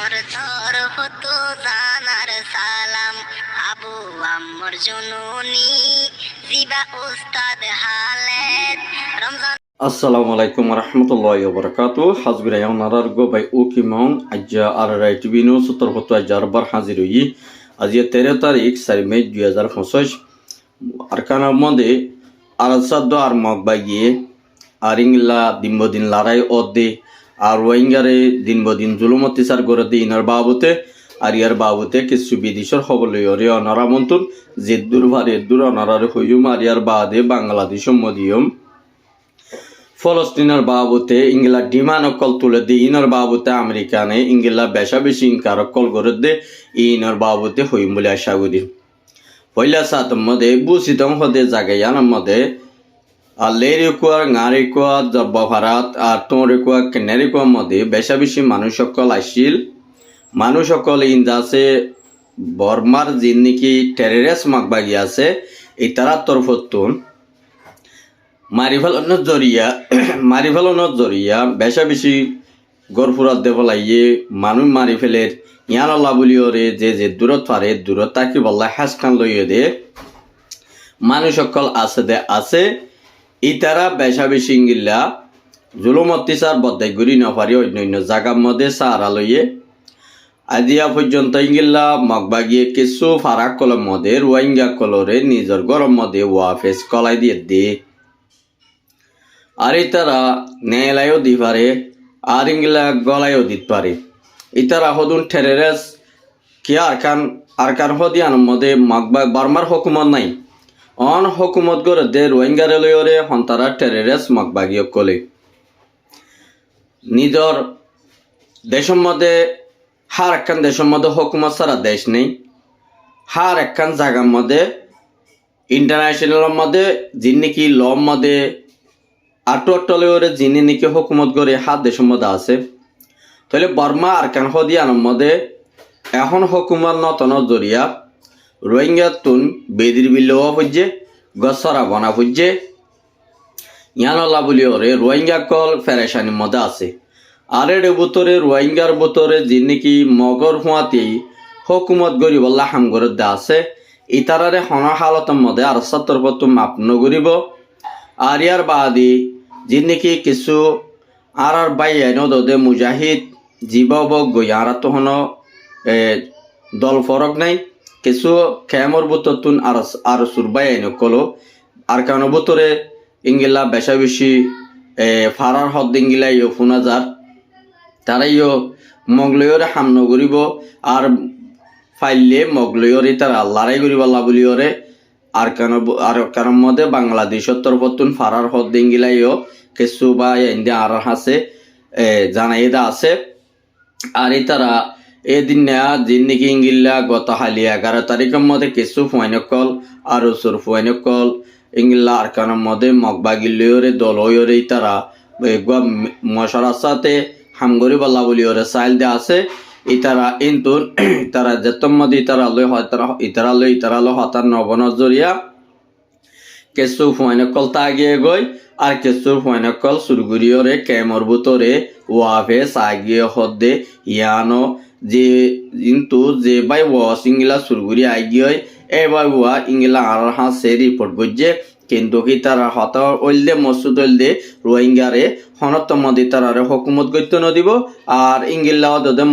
মোর তরফ তো জানার সালাম, আবু আম্মর জননী জিবা উস্তাদ Khaled Ramzan. Assalamu alaikum warahmatullahi wabarakatuh. Hasbira yang narar go by Uki Mong Aja Arai TV no sutor foto ajar bar hazirui. Azia 13 tarik sari Mei 2025. Arkana monde arasado armok bagie aringla dimbodin larai odde arwaingare dinbodin zulumati sar gorade inar babute আরিয়ার বাবুতে কিছু বিদেশের খবর লইরে অনারা মন্তুন জেদ্দুর ভারে দূর অনারার হইম আরিয়ার বাদে Bangladesh মদিয়ম ফলস্তিনের বাবুতে ইংলা demand অকল তুলে দে ইনর বাবুতে আমেরিকানে ইংলা বেশা বেশি ইনকার অকল করে দে ইনর বাবুতে হইম বলে আশা করি পয়লা সাত মধ্যে বুসিতং হদে জাগায়ান মধ্যে আর লেরিকুয়ার গাঁরিকুয়া জব্বাভারাত আর তোরেকুয়া কেনারিকুয়া মধ্যে বেশা বেশি মানুষ সকল আসিল মানুষ সকল ইন্দাসে বর্মার যিন নাকি টেররিস্ট মাগবাগি আছে এই তারা তরফতুন মারি ফেলানোর জরিয়া বেশা বেশি গড়ফুরাত দেব লাগিয়ে মানুষ মারি ফেলের ইয়ান আল্লাহ বলিও রে যে দূরত পারে দূরত তাকি বল্লা হাস খান লইয়ে দে মানুষ সকল আছে ইতারা বেশা বেশি ইঙ্গিল্লা জুলুমতি সার বদাই গুরি নপারি অন্য জায়গার মধ্যে সারা লইয়ে আজিয়া পর্যন্ত ইঙ্গিল্লা মগবাগিয়ে কিছু ফারাক কলম মধ্যে রোহিঙ্গা কলরে নিজের গরম মধ্যে ওয়াফেস কলাই দিয়ে দে আর তারা নেলাইও দি পারে আর ইংলা গলাইও দিতে পারে ইতারা হদুন টেররিস্ট কি আর কান হদিয়ান মধ্যে মগবা বার্মার হুকুমত নাই অন হুকুমত করে দে রোহিঙ্গারে লইরে হন্তারা টেররিস্ট মগবাগিয়ে কলে নিজের দেশের মধ্যে হার একখান দেশের মধ্যে হুকুমত সারা দেশ নেই হার একখান জায়গার মধ্যে ইন্টারন্যাশনাল মধ্যে যিনি নাকি ল মধ্যে আটলে যিনি নাকি হুকুমত করে হাত দেশের মধ্যে আছে তাহলে বর্মা আর কান হদিয়ানোর মধ্যে এখন হুকুমত নতন জরিয়া রোহিঙ্গা তুন বেদির বিল্লওয়া ফুজে গছরা বনা ফুজে ইয়ানলা বলি ওরে রোহিঙ্গা কল ফেরেশানির মধ্যে আছে আর এর বুতরে রোহিঙ্গার বুতরে যিনি নাকি মগর হুয়াতেই হুকুমত গরিব আল্লাহ হাম করে দে আছে ইতারারে হন হালতের মধ্যে আর সত্তর পত্র মাপ নগরিব আর ইয়ার বাদি যিনি নাকি কিছু আর বাইয়াই নদে মুজাহিদ জীবব গইয়ারা তহন দল ফরক নাই কিছু খেমর বুততুন আর সুরবাই নকলো আর কারণ বুতরে ইংলা বেশা বেশি ফারার হদ ইংলা ইয় ফুনাজার তারাইও মগলয়রে হামন করিব আর ফাইলে মগলয়রে তারা লড়াই করিব আল্লাহ বলিওরে আর কারণ মধ্যে বাংলাদেশের তরফতুন ফারার হদ ইংলাইও কিছু বা ইন্ডিয়া আর আছে জানাই দা আছে আর তারা এদিন যিনি নাকি ইংলা গত হালি 11 তারিখের মধ্যে কিছু ফুয়াইনকল আর সুর ফুয়াইনকল ইংলা আর কারণ মধ্যে মগবাগিলয়রে দল হইরে তারা মশারার সাথে হামগরি বাল্লা বলি ওরে সাইল দে আছে ইতারা কিন্তু তারা যেতম মধ্যে ইতারা লই হতার নবনজরিয়া কেসু ফুয়াইনকল তাগিয়ে গই আর কেসুর ফুয়াইনকল সুরগুরিয়রে কেমর বুতরে ওয়াফে সাগিয়ে হদে ইয়ানো যে কিন্তু যে বাই ওয়াস ইংলা সুরগুরি আগিয়ে এবার ওয়া ইংলা আর হাসে রিপোর্ট বুঝছে কিন্তু কি তারা হতা ওইলদে মসুদ ওইলদে রোহিঙ্গারে হনত মধ্যে তারারে হুকুমত গত্য নদিব আর ইংলা ওদে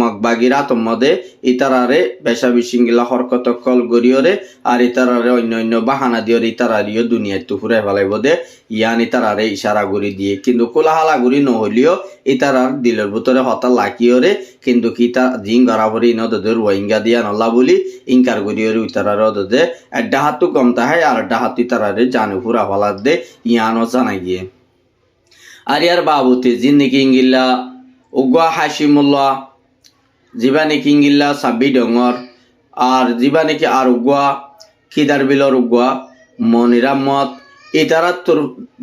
মগবাগির আতম মধ্যে ইতারারে বেশা বেশি ইংলা হরকত কল গরিয়রে আর ইতারারে অন্য বাহানা দিয়র ইতারারিও দুনিয়ায় তুফুরে ফেলাইব দে ইয়ান ইতারারে ইশারা গুড়ি দিয়ে কিন্তু কোলাহালা গুড়ি নহলিও ইতারার দিলের ভিতরে হতা লাকিয়রে কিন্তু কি তা জিং গড়াবরি নদে রোহিঙ্গা দিয়া নল্লা বলি ইনকার গরিয়রে ইতারার ওদে ডাহাতু কম তাহাই আর ডাহাতু ইতারারে জানু ফুরা ফলা দে ইয়ানও জানা গিয়ে আর ইয়ার বাবুতে জিন্দিগি ইংগিল্লা উগুয়া হাসিমুল্লাহ জিবা নাকি ইংগিল্লা সাব্বি ডঙর আর জিবা নাকি আর উগুয়া খিদার বিলর উগুয়া মনিরামত ইতারার তোর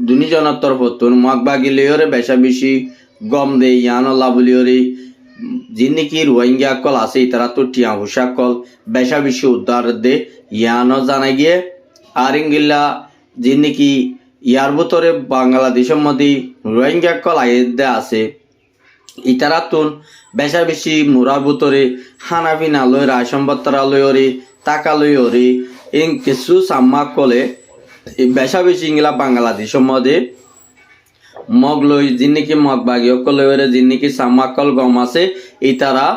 দুনিজনের তরফতুন মগবাগিলিয়রে বেশা বেশি গম দে ইয়ানল্লা বলিয়রে যিনি নাকি রোহিঙ্গা কল আছে ইতারা তো টিয়া হুসা কল বেশা বেশি উদ্ধার দে ইয়ানও জানা গিয়ে আর ইংগিল্লা যিনি নাকি ইয়ার ভিতরে বাংলাদেশের মধ্যে রোহিঙ্গা কল আইদে আছে ইতারা তুন বেশা বেশি মুরা বুতরে হানাফিনা লই রায়সম্বত্তরা লই ওরে টাকা লই ওরে ইং কিছু সাম্মা কলে বেশা বেশি ইংলা বাংলাদেশের মধ্যে মগ লই যিনি মগ বাগি অকল লইরে যিনি সাম্মাকল গম আছে ইতারা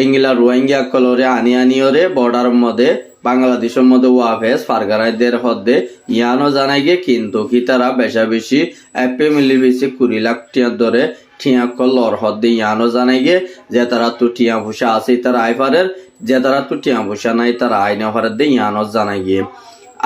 ইংলা রোহিঙ্গা কলরে আনি ওরে বর্ডার মধ্যে বাংলাদেশের মধ্যে ওয়াফেস ফারগারাইদের হদ্দে ইয়ানো জানাই গে কিন্তু কি তারা বেশা বেশি এপে মিলি বেশি 20 লাখ টিয়া ধরে ঠিয়া কলর হদ্দে ইয়ানো জানাই গে যে তারা তো টিয়া ভূষা আছে তারা আইফারের যে তারা তো টিয়া ভূষা নাই তারা আইনা ফারের দে ইয়ানো জানাই গে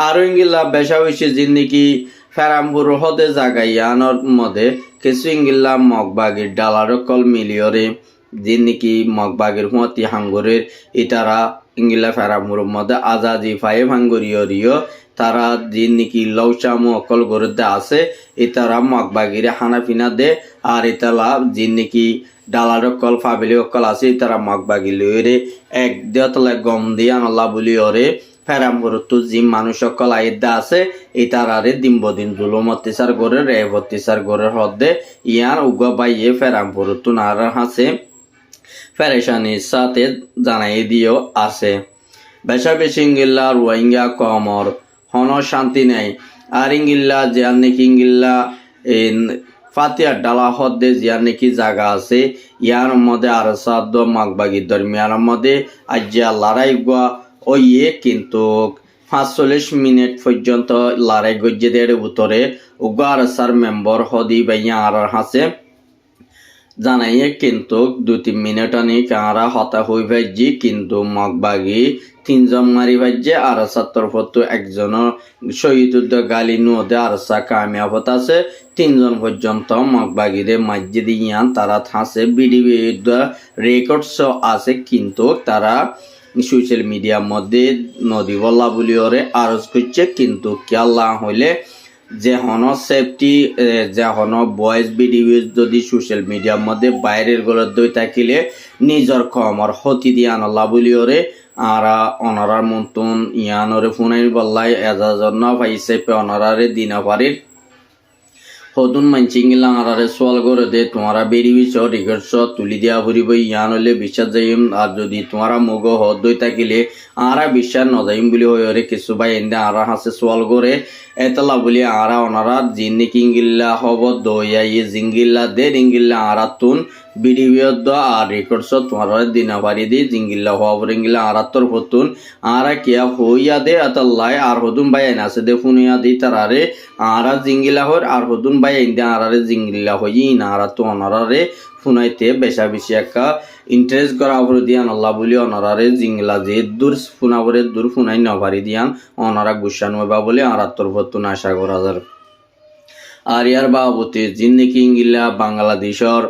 আর ইংলা বেশা বেশি জিন্দিগি ফেরামপুর হদে জায়গা ইয়ানোর মধ্যে কিছু ইংলা মগবাগির ডালার কল মিলিয়রে যিনি মগবাগির হুঁতি হাঙ্গরের ইতারা ইংলা ফেরামপুর মধ্যে আজাদি ফাইভ হাঙ্গরিয়রিও তারা যিনি লৌচামু অকল গরুতে আছে ইতারা মগবাগিরে হানাফিনা দে আর ইতালা যিনি ডালার কল ফাবিলি অকল আছে ইতারা মগবাগি লইরে এক দেতলে গম দিয়ে আনলা বলি ওরে ফেরামপুরতো যি মানুষ সকল আইদা আছে ইতারারে দিন জুলুম অত্যাচার করে রেপ অত্যাচার করে হদ্দে ইয়ার উগ বাইয়ে ফেরামপুরতো নার হাসে ফেরেশানির সাথে জানাই দিও আছে বেশা বেশি ইংিল্লা রোহিঙ্গা কমর হন শান্তি নেই আর ইংিল্লা জিয়ার নাকি ইংিল্লা ফাতিয়ার ডালা হদ্দে জিয়ার নাকি জায়গা আছে ইয়ার মধ্যে আর সাধ্য মাগবাগির দরমিয়ার মধ্যে আজ্জা লড়াই গুয়া ওইয়ে কিন্তু 45 মিনিট পর্যন্ত লড়াই গজ্জে দেড় উত্তরে উগার সার মেম্বার হদি বাইয়া আর হাসে জানাইয়ে কিন্তু 2-3 মিনিট আনি কারা হতা হই ভাইজি কিন্তু মগবাগি 3 জন মারি ভাইজে আর 70 একজন শহীদ গালি নদে আর সা কামিয়াবত আছে 3 জন পর্যন্ত মগবাগিরে মসজিদ ইয়ান তারা থাসে বিডিবি রেকর্ডস আছে কিন্তু তারা সোশ্যাল মিডিয়ার মধ্যে নদী বল্লা বলি ওরে আরজ করছে কিন্তু কেলা হইলে যে হন সেফটি যে হন ভয়েস ভিডিও যদি সোশ্যাল মিডিয়ার মধ্যে বাইরের গলত দই থাকিলে নিজর কমর হতি দিয়ে আনলা বলি ওরে আর অনারার মতন ইয়ানরে ফোনাই বললাই এজাজর না পাইছে অনারারে দিনা পারির হতুন মানছিংলা আরারে সোয়াল করে দে তোমারা বেরিয়েছ রিগর্স তুলি দিয়া ফুরিব ইয়ান হলে বিশ্বাস যাইম আর যদি তোমারা মুগ হদই থাকিলে আরা বিশ্বাস নজাইম বলি হয়ে কিছু ভাই এনে আরা হাসে সোয়াল করে এতলা বলি আরা ওনারা জিন্নি কিংগিল্লা হব দইয়া ইয়ে জিঙ্গিল্লা দে রিঙ্গিল্লা আরা তুন ভিডিও দ আর রেকর্ডস তোমারা দিনা পারি দি জিঙ্গিল্লা হব রিঙ্গিল্লা আরা তোর হতুন আরা কিয়া হইয়া দে আতাল্লাই আর হতুন ভাই এনে আছে দে ফুনিয়া দি তারারে আরা জিঙ্গিল্লা হর আর হতুন ভাই এনে আরারে জিঙ্গিল্লা হই না আরা তো অনারারে ফুনাইতে বেশা বেশি একটা ইন্টারেস্ট করা অপরে দিয়ান আল্লাহ বলি অনারারে জিঙ্গলা যে দূর ফুনাবরে দূর ফুনাই নভারি দিয়ান অনারা গুসান হইবা বলে আর তোর ভতুন আশা করা যায় আর ইয়ার বাবতে জিন্দিকি ইংলা বাংলাদেশের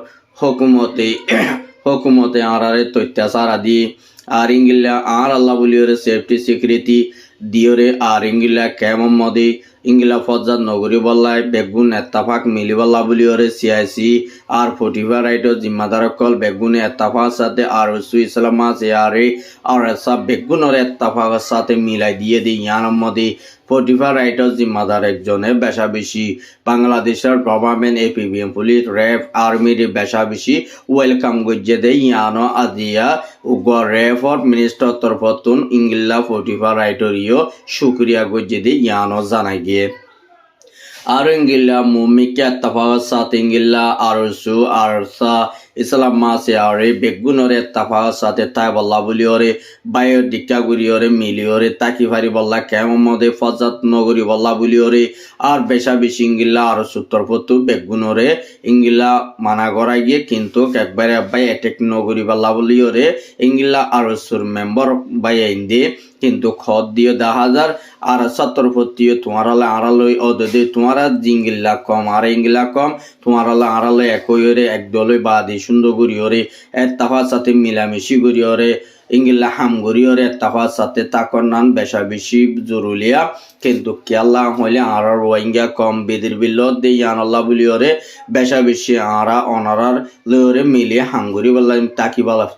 হুকুমতে আরারে অত্যাচার আদি আর ইংলা আর আল্লাহ বলি ওরে সেফটি সিকিউরিটি দিওরে আর ইংলা কেমন মদে ইংলা ফজাদ নগরী বল্লায় বেগুন এত্তাফাক মিলি বল্লা বলি ওরে সিআইসি আর 45 রাইটর জিম্মাদার কল বেগুন এত্তাফাক সাথে আর ইসলাম আছে আর সব বেগুনের এত্তাফাকের সাথে মিলাই দিয়ে দিই ইয়ার মধ্যে 45 রাইটর জিম্মাদার একজনে বেশা বেশি বাংলাদেশের গভর্নমেন্ট এপিবিএম পুলিশ র্যাব আর্মির বেশা বেশি ওয়েলকাম গজ্জে দেয় ইয়ানো আজিয়া উগর র্যাব মিনিস্টার তরফতুন ইংলা 45 রাইটর ইও শুক্রিয়া গজ্জে দেয় ইয়ানো জানাই গিয়ে আর ইংলা মুমিকে এত্তাফাকের সাথে ইংলা আরসু আরসা ইসলাম মাসে আরে বেগুনরে এত্তাফাকের সাথে তাই বল্লা বলি ওরে বায়ো ডিক্কা গুরি ওরে মিলি ওরে তাকি ফারি বল্লা কেমন মদে ফজাত নগরী বল্লা বলি ওরে আর বেশা বেশি ইংলা আর সত্তর পত্তু বেগুনরে ইংলা মানা করাই গিয়ে কিন্তু একবারে বাই এটেক নগরী বল্লা বলি ওরে ইংলা আরসুর মেম্বার বাই আইন দিয়ে কিন্তু খদ দিয়ে 10,000 আর 70 পত্তিও তোমারালে আড়ালই অদে তোমারা জিঙ্গিল্লা কম আর ইংলা কম তোমারালে আড়ালে একইরে একদলই বাদি সুন্দর করি ওরে এত্তাফার সাথে মিলামিশি করি ওরে ইংলা হাম করি ওরে এত্তাফার সাথে তাকর নান বেশা বেশি জরুলিয়া কিন্তু কেলা হইলে আর রোহিঙ্গা কম বেদির বিল্লত দিয়ে আনাল্লাহ বলি ওরে বেশা বেশি আরা অনারার লরে মিলিয়ে হাঙ্গুরি বললাম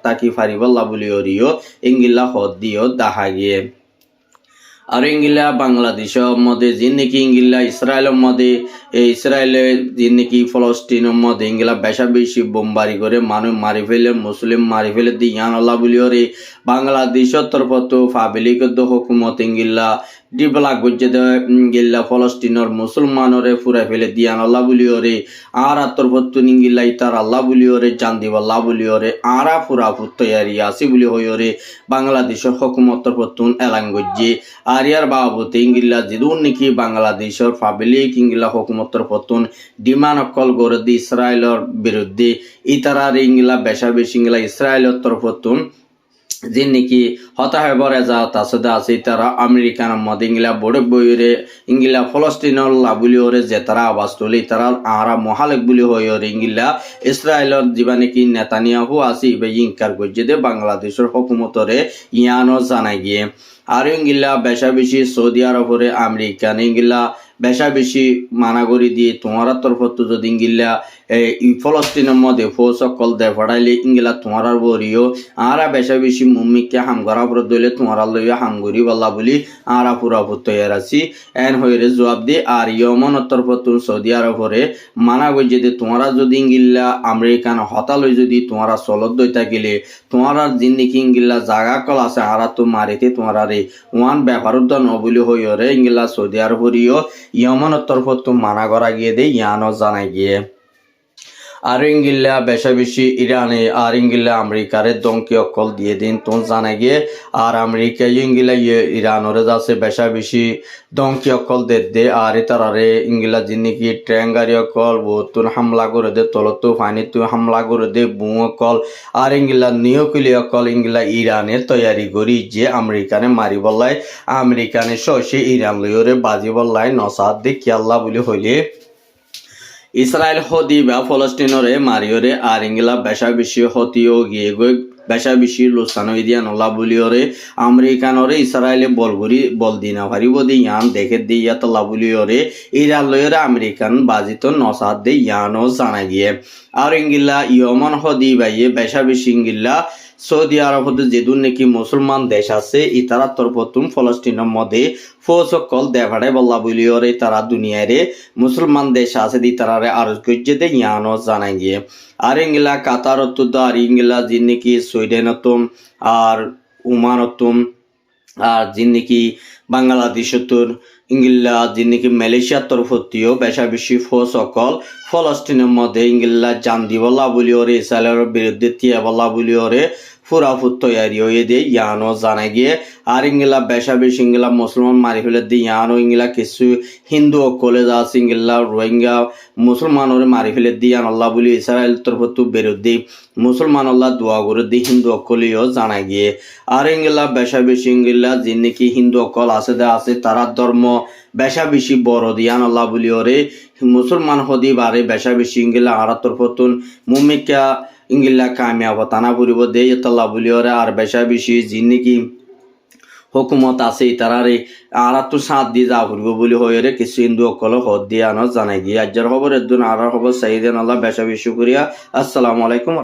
তাকি ফারি বল্লা বলি ওরিও ইংলা হদ দিও দেখা গিয়ে আর ইংলা বাংলাদেশের মধ্যে যিনি ইংলা ইসরায়েলের মধ্যে ইসরায়েলে যিনি ফলস্তিনের মধ্যে ইংলা বেশা বেশি বোমবারি করে মানুষ মারি ফেলে মুসলিম মারি ফেলে দি ইয়ান আল্লাহ বলিওরে বাংলাদেশের তরফত ফাবিলিকদ্দ হুকুমত ইংলা ডিবলা গজ্জে গিল্লা ফলস্তিনের মুসলমানরে ফুরাই ফেলে দিয়ান আল্লাহ বলিওরে আর তরফত ইংলা ইতার আল্লাহ বলিওরে জান দিব আল্লাহ বলিওরে আরা ফুরা ফুর তৈয়ারি আসি বলি হইরে বাংলাদেশের হুকুমত তরফতুন এলান গজ্জে আর ইয়ার বাবতে ইংলা যেদুন নাকি বাংলাদেশের ফাবিলিক ইংলা হুকুমতর পতন ডিমান অকল গড়ে দি ইসরায়েলের বিরুদ্ধে ইতারার ইংলা বেশা বেশি ইংলা ইসরায়েলের তরফতুন যে নাকি হতাহবর এজাত আছে তারা আমেরিকানের মধ্যে ইংলা বড়ক বইরে ইংলা ফলস্তিনের লাবুলি ওরে যে তারা আবাস তুলি তারা আরা মহালেক বুলি হইরে ইংলা ইসরায়েলের যিবা নাকি নেতানিয়াহু আছে ইবে ইনকার করছে দে বাংলাদেশের হুকুমতরে ইয়ানো জানাই গিয়ে আর ইংলা বেশা বেশি সৌদি আরবরে আমেরিকান ইংলা বেশা বেশি মানা করি দিয়ে তোমার তরফত যদি ইংলা ফলস্তিনের মধ্যে ফৌজ সকল দে ফড়াইলে ইংলা তোমার বরিও আরা বেশা বেশি মুম্মিকে হাম করা পর দইলে তোমার লইয়া হাম করি বল্লা বলি আরা পুরা তৈয়ার আছি এন হইরে জবাব দিয়ে আর ইয়মন তরফত সৌদি আরবরে মানা করি যে তোমারা যদি ইংলা আমেরিকান হতালই যদি তোমারা চলত দইতা গেলে তোমার জিন্দিকি ইংলা জাগা কল আছে আরা তো মারিতে তোমার ওয়ান ব্যাপারুদ্ধ নবলি হইরে ইংলা সৌদি আরবরিও ইয়মনের তরফত মানা করা গিয়ে দে ইয়ানো জানাই গিয়ে আর ইংলা বেশা বেশি ইরানে আর ইংলা আমেরিকারে দমকি অকল দিয়ে দিন তো জানা গিয়ে আর আমেরিকা ইংলা ইরানরে যাচ্ছে বেশা বেশি দমকি অকল দে আর তারারে ইংলা যিনি ট্রেন গাড়ি অকল বহুতুন হামলা করে দে তলতো ফানিতো হামলা করে দে বুঁ অকল আর ইংলা নিউক্লি অকল ইংলা ইরানের তৈয়ারি করি যে আমেরিকানে মারি বললাই আমেরিকানে শশে ইরান লইরে বাজি বললাই নসাদ দে কিয়াল্লা বলি হইলে ইসরায়েল হদি বা ফলস্তিনরে মারিওরে আর ইংলা বেশা বেশি হতিও গিয়ে গই বেশা বেশি লোসানো দিয়া নলা বলিওরে আমেরিকানরে ইসরায়েলে বলগুরি বল দিনা পারিব দি ইয়ান দেখে দি ইয়াতলা বলিওরে ইরান লয়রে আমেরিকান বাজিত নসাদ দে ইয়ানো জানা গিয়ে আর ইংলা ইয়মন হদি বাইয়ে বেশা বেশি ইংলা সৌদি আরবত যেদুন নাকি মুসলমান দেশ আছে ইতারা তরফতুম ফলস্তিনের মধ্যে ফৌজ সকল দেভাড়ে বল্লা বলিওরে তারা দুনিয়ারে মুসলমান দেশ আছে দি তারারে আরজ করছে দে ইয়ানো জানাই গিয়ে আর ইংলা কাতারত আর ইংলা যে নাকি সুইডেনতম আর ওমানতম আর যে নাকি বাংলাদেশতর ইংলা যে নাকি মালয়েশিয়ার তরফতিও বেশা বেশি ফৌজ সকল ফলস্তিনের মধ্যে ইংলা জান দিবল্লা বলিওরে ইসরায়েলের বিরুদ্ধে তিয়া বল্লা বলিওরে ফুরাফুত তৈয়ারি হয়ে দিয়ে ইয়ানো জানা গিয়ে আর ইংলা বেশা বেশি ইংলা মুসলমান মারি ফেলে দিয়ে ইয়ানো ইংলা কিছু হিন্দু কলেজ আছে ইংলা রোহিঙ্গা মুসলমানরে মারি ফেলে দিয়ে আল্লাহ বলি ইসরায়েল তরফত বিরুদ্ধে মুসলমান আল্লাহ দোয়া করে দিয়ে হিন্দু অকলিও জানা গিয়ে আর ইংলা বেশা বেশি ইংলা যে নাকি হিন্দু অকল আছে তারা ধর্ম বেশা বেশি বড় দিয়ান আল্লাহ বলি ওরে মুসলমান হদি বারে বেশা বেশি ইংলা আর তরফতুন মুমিকা ইংলা কামিয়াব তানা পরিব দে ইতাল্লাহ বলি ওরে আর বেশা বেশি যিনি কি হুকুমত আছে তারারে আর তো সাথ দিয়ে যা ফুরব বলি হয়ে কিছু হিন্দু অকল হদ দিয়ে আনো জানাই গিয়ে আজ্জার খবর এর আর খবর সাইদেন আল্লাহ বেশা বেশি করিয়া আসসালামু আলাইকুম।